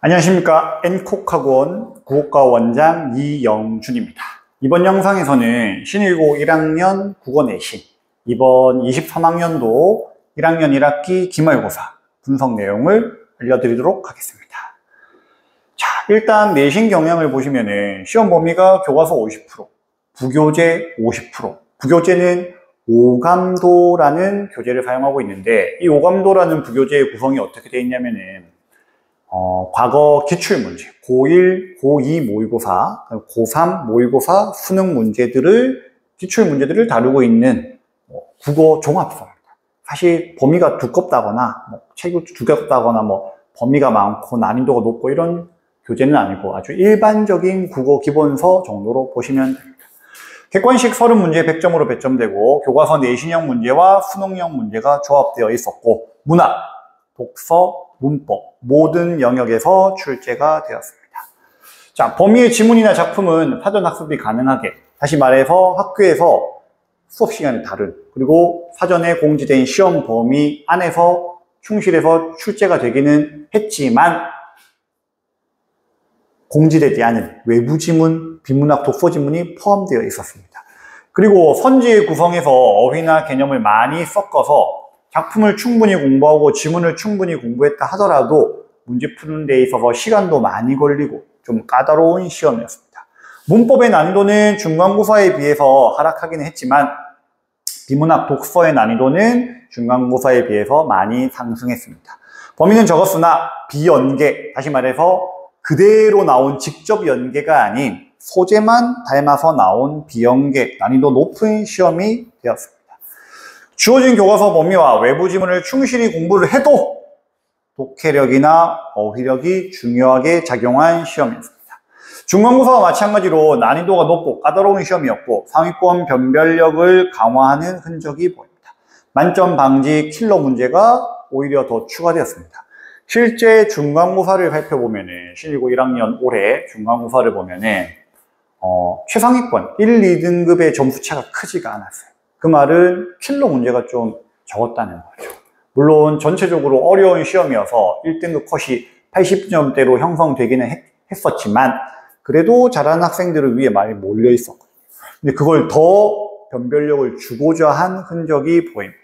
안녕하십니까. N콕학원 국어과 원장 이영준입니다. 이번 영상에서는 신일고 1학년 국어 내신 이번 23학년도 1학년 1학기 기말고사 분석 내용을 알려드리도록 하겠습니다. 자, 일단 내신 경향을 보시면은 시험 범위가 교과서 50%, 부교재 50%, 부교재는 오감도라는 교재를 사용하고 있는데 이 오감도라는 부교재의 구성이 어떻게 되어 있냐면은 과거 기출문제, 고1, 고2 모의고사, 고3 모의고사 수능 문제들을, 기출문제들을 다루고 있는 국어 종합서입니다. 사실 범위가 두껍다거나, 책이 두껍다거나, 범위가 많고 난이도가 높고 이런 교재는 아니고 아주 일반적인 국어 기본서 정도로 보시면 됩니다. 객관식 30문제 100점으로 배점되고, 교과서 내신형 문제와 수능형 문제가 조합되어 있었고, 문학, 독서, 문법 모든 영역에서 출제가 되었습니다. 자, 범위의 지문이나 작품은 사전 학습이 가능하게, 다시 말해서 학교에서 수업 시간에 다른, 그리고 사전에 공지된 시험 범위 안에서 충실해서 출제가 되기는 했지만 공지되지 않은 외부 지문, 비문학 독서 지문이 포함되어 있었습니다. 그리고 선지의 구성에서 어휘나 개념을 많이 섞어서 작품을 충분히 공부하고 지문을 충분히 공부했다 하더라도 문제 푸는 데 있어서 시간도 많이 걸리고 좀 까다로운 시험이었습니다. 문법의 난이도는 중간고사에 비해서 하락하기는 했지만 비문학 독서의 난이도는 중간고사에 비해서 많이 상승했습니다. 범위는 적었으나 비연계, 다시 말해서 그대로 나온 직접 연계가 아닌 소재만 닮아서 나온 비연계, 난이도 높은 시험이 되었습니다. 주어진 교과서 범위와 외부 지문을 충실히 공부를 해도 독해력이나 어휘력이 중요하게 작용한 시험이었습니다. 중간고사와 마찬가지로 난이도가 높고 까다로운 시험이었고 상위권 변별력을 강화하는 흔적이 보입니다. 만점 방지 킬러 문제가 오히려 더 추가되었습니다. 실제 중간고사를 살펴보면은 신일고 1학년 올해 중간고사를 보면은 최상위권 1, 2등급의 점수차가 크지가 않았어요. 그 말은 킬러 문제가 좀 적었다는 거죠. 물론 전체적으로 어려운 시험이어서 1등급 컷이 80점대로 형성되기는 했었지만 그래도 잘하는 학생들을 위해 많이 몰려 있었거든요. 근데 그걸 더 변별력을 주고자 한 흔적이 보입니다.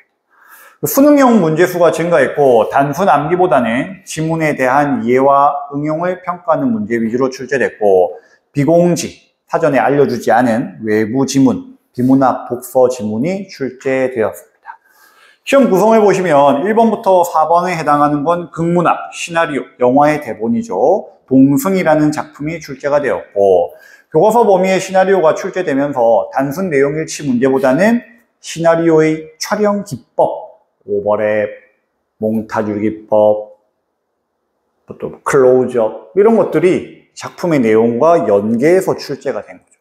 수능형 문제수가 증가했고 단순 암기보다는 지문에 대한 이해와 응용을 평가하는 문제 위주로 출제됐고 비공지, 사전에 알려주지 않은 외부 지문, 비문학 독서 지문이 출제되었습니다. 시험 구성을 보시면 1번부터 4번에 해당하는 건 극문학, 시나리오, 영화의 대본이죠. 동승이라는 작품이 출제가 되었고 교과서 범위의 시나리오가 출제되면서 단순 내용일치 문제보다는 시나리오의 촬영 기법, 오버랩, 몽타주 기법, 또 클로즈업 이런 것들이 작품의 내용과 연계해서 출제가 된 거죠.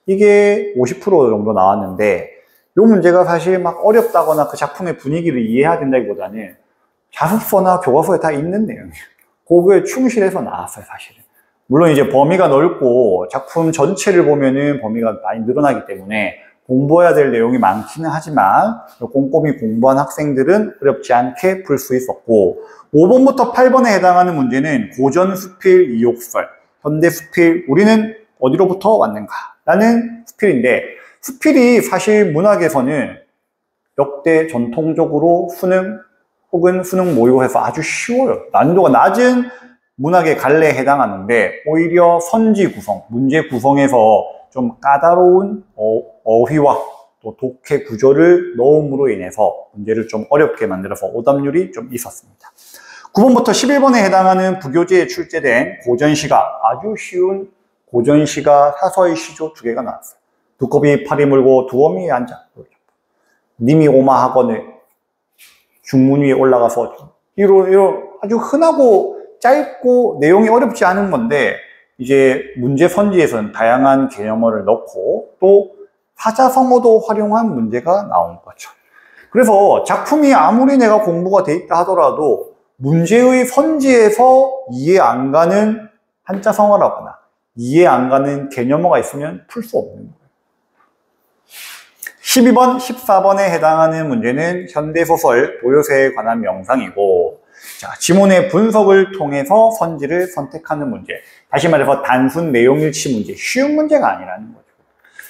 이게 50% 정도 나왔는데 이 문제가 사실 막 어렵다거나 그 작품의 분위기를 이해해야 된다기보다는 자습서나 교과서에 다 있는 내용이에요. 그거에 충실해서 나왔어요, 사실은. 물론 이제 범위가 넓고 작품 전체를 보면은 범위가 많이 늘어나기 때문에 공부해야 될 내용이 많기는 하지만 꼼꼼히 공부한 학생들은 어렵지 않게 풀 수 있었고 5번부터 8번에 해당하는 문제는 고전 수필 이욕설, 현대 수필, 우리는 어디로부터 왔는가? 라는 수필인데 수필이 사실 문학에서는 역대 전통적으로 수능 혹은 수능 모의고사에서 아주 쉬워요. 난이도가 낮은 문학의 갈래에 해당하는데 오히려 선지 구성, 문제 구성에서 좀 까다로운 어휘와 또 독해 구조를 넣음으로 인해서 문제를 좀 어렵게 만들어서 오답률이 좀 있었습니다. 9번부터 11번에 해당하는 부교재에 출제된 고전시가 아주 쉬운 고전시가 사서의 시조 2개가 나왔어요. 두꺼비 팔이 물고 두어미에 앉아 님이 오마하거늘 중문 위에 올라가서 이런 아주 흔하고 짧고 내용이 어렵지 않은 건데 이제 문제 선지에서는 다양한 개념어를 넣고 또 사자성어도 활용한 문제가 나온 거죠. 그래서 작품이 아무리 내가 공부가 돼 있다 하더라도 문제의 선지에서 이해 안 가는 한자성어라거나 이해 안 가는 개념어가 있으면 풀 수 없는 거예요. 12번, 14번에 해당하는 문제는 현대소설 도요새에 관한 명상이고 자, 지문의 분석을 통해서 선지를 선택하는 문제. 다시 말해서 단순 내용일치 문제, 쉬운 문제가 아니라는 거죠.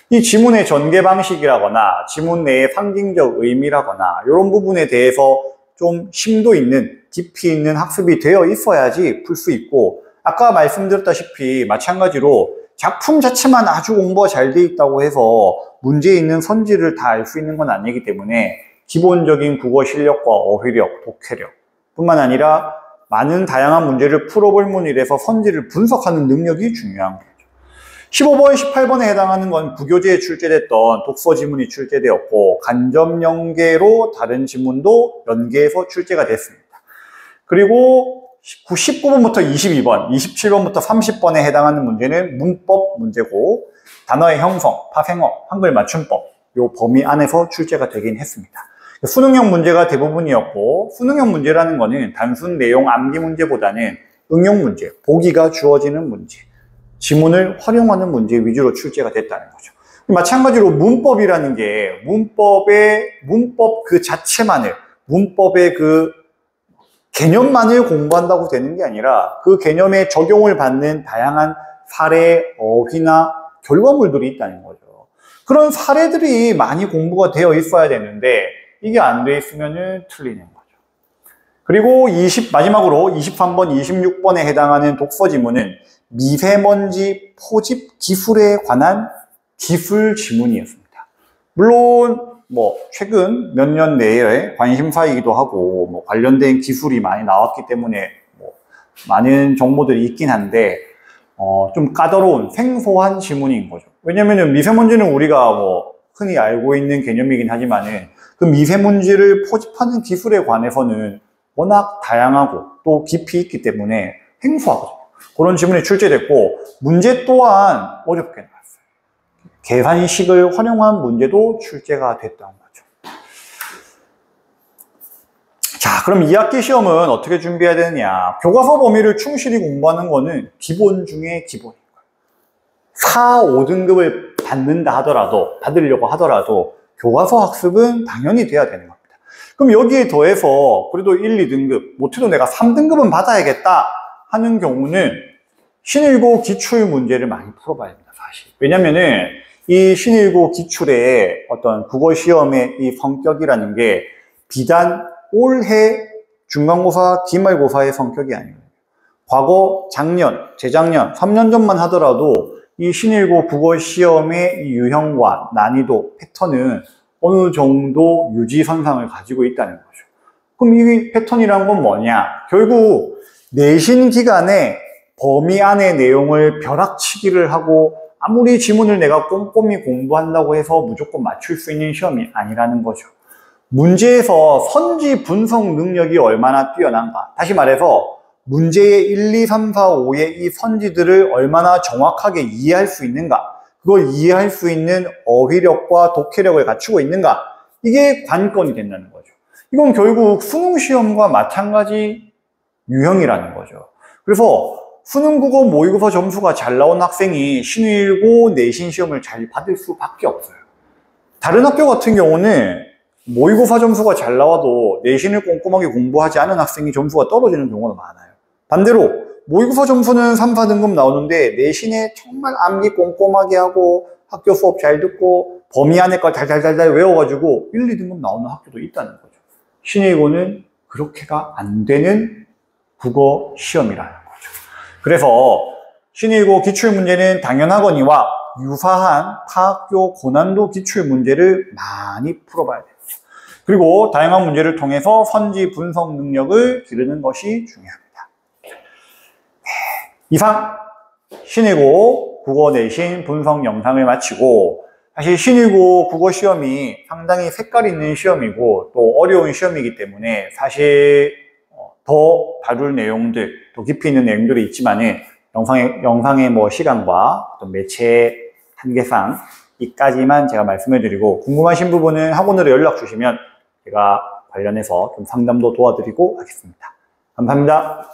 이 지문의 전개 방식이라거나 지문 내의 상징적 의미라거나 이런 부분에 대해서 좀 심도 있는, 깊이 있는 학습이 되어 있어야지 풀 수 있고, 아까 말씀드렸다시피 마찬가지로 작품 자체만 아주 공부가 잘 돼 있다고 해서 문제에 있는 선지를 다 알 수 있는 건 아니기 때문에 기본적인 국어 실력과 어휘력, 독해력 뿐만 아니라 많은 다양한 문제를 풀어볼 문이라서 선지를 분석하는 능력이 중요한 거죠. 15번, 18번에 해당하는 건 부교재에 출제됐던 독서 지문이 출제되었고 간접 연계로 다른 지문도 연계해서 출제가 됐습니다. 그리고 19번부터 22번, 27번부터 30번에 해당하는 문제는 문법 문제고 단어의 형성, 파생어, 한글 맞춤법 요 범위 안에서 출제가 되긴 했습니다. 수능형 문제가 대부분이었고 수능형 문제라는 거는 단순 내용 암기 문제보다는 응용 문제, 보기가 주어지는 문제, 지문을 활용하는 문제 위주로 출제가 됐다는 거죠. 마찬가지로 문법이라는 게 문법 그 자체만을, 문법의 그 개념만을 공부한다고 되는 게 아니라 그 개념에 적용을 받는 다양한 사례, 어휘나 결과물들이 있다는 거죠. 그런 사례들이 많이 공부가 되어 있어야 되는데 이게 안 돼 있으면 틀리는 거죠. 그리고 마지막으로 23번, 26번에 해당하는 독서 지문은 미세먼지 포집 기술에 관한 기술 지문이었습니다. 물론 최근 몇 년 내에 관심사이기도 하고 관련된 기술이 많이 나왔기 때문에 많은 정보들이 있긴 한데 좀 까다로운 생소한 지문인 거죠. 왜냐면은 미세먼지는 우리가 흔히 알고 있는 개념이긴 하지만은 그 미세먼지를 포집하는 기술에 관해서는 워낙 다양하고 또 깊이 있기 때문에 생소하거든요. 그런 지문이 출제됐고 문제 또한 어렵게 나왔어요. 계산식을 활용한 문제도 출제가 됐다는 거죠. 자, 그럼 2학기 시험은 어떻게 준비해야 되느냐? 교과서 범위를 충실히 공부하는 거는 기본 중에 기본인 거예요. 4, 5등급을 받으려고 하더라도 교과서 학습은 당연히 돼야 되는 겁니다. 그럼 여기에 더해서 그래도 1, 2등급, 못해도 내가 3등급은 받아야겠다 하는 경우는 신일고 기출 문제를 많이 풀어봐야 됩니다, 사실. 왜냐면은 이 신일고 기출의 어떤 국어 시험의 이 성격이라는 게 비단 올해 중간고사, 기말고사의 성격이 아니에요. 과거, 작년, 재작년, 3년 전만 하더라도 이 신일고 국어 시험의 이 유형과 난이도, 패턴은 어느 정도 유지선상을 가지고 있다는 거죠. 그럼 이 패턴이란 건 뭐냐? 결국 내신 기간에 범위 안의 내용을 벼락치기를 하고 아무리 지문을 내가 꼼꼼히 공부한다고 해서 무조건 맞출 수 있는 시험이 아니라는 거죠. 문제에서 선지 분석 능력이 얼마나 뛰어난가. 다시 말해서 문제의 1, 2, 3, 4, 5의 이 선지들을 얼마나 정확하게 이해할 수 있는가. 그걸 이해할 수 있는 어휘력과 독해력을 갖추고 있는가. 이게 관건이 된다는 거죠. 이건 결국 수능 시험과 마찬가지 유형이라는 거죠. 그래서 수능 국어 모의고사 점수가 잘 나온 학생이 신일고 내신 시험을 잘 받을 수밖에 없어요. 다른 학교 같은 경우는 모의고사 점수가 잘 나와도 내신을 꼼꼼하게 공부하지 않은 학생이 점수가 떨어지는 경우가 많아요. 반대로 모의고사 점수는 3, 4등급 나오는데 내신에 정말 암기 꼼꼼하게 하고 학교 수업 잘 듣고 범위 안에 걸 달달달달 외워가지고 1, 2등급 나오는 학교도 있다는 거죠. 신일고는 그렇게가 안 되는 국어 시험이라는 거죠. 그래서 신일고 기출문제는 당연하거니와 유사한 타학교 고난도 기출문제를 많이 풀어봐야 돼요. 그리고 다양한 문제를 통해서 선지 분석 능력을 기르는 것이 중요합니다. 이상 신일고 국어 내신 분석 영상을 마치고, 사실 신일고 국어 시험이 상당히 색깔 있는 시험이고 또 어려운 시험이기 때문에 사실 더 다룰 내용들, 더 깊이 있는 내용들이 있지만은 영상의 시간과 어떤 매체 한계상 이까지만 제가 말씀을 드리고, 궁금하신 부분은 학원으로 연락 주시면 제가 관련해서 좀 상담도 도와드리고 하겠습니다. 감사합니다.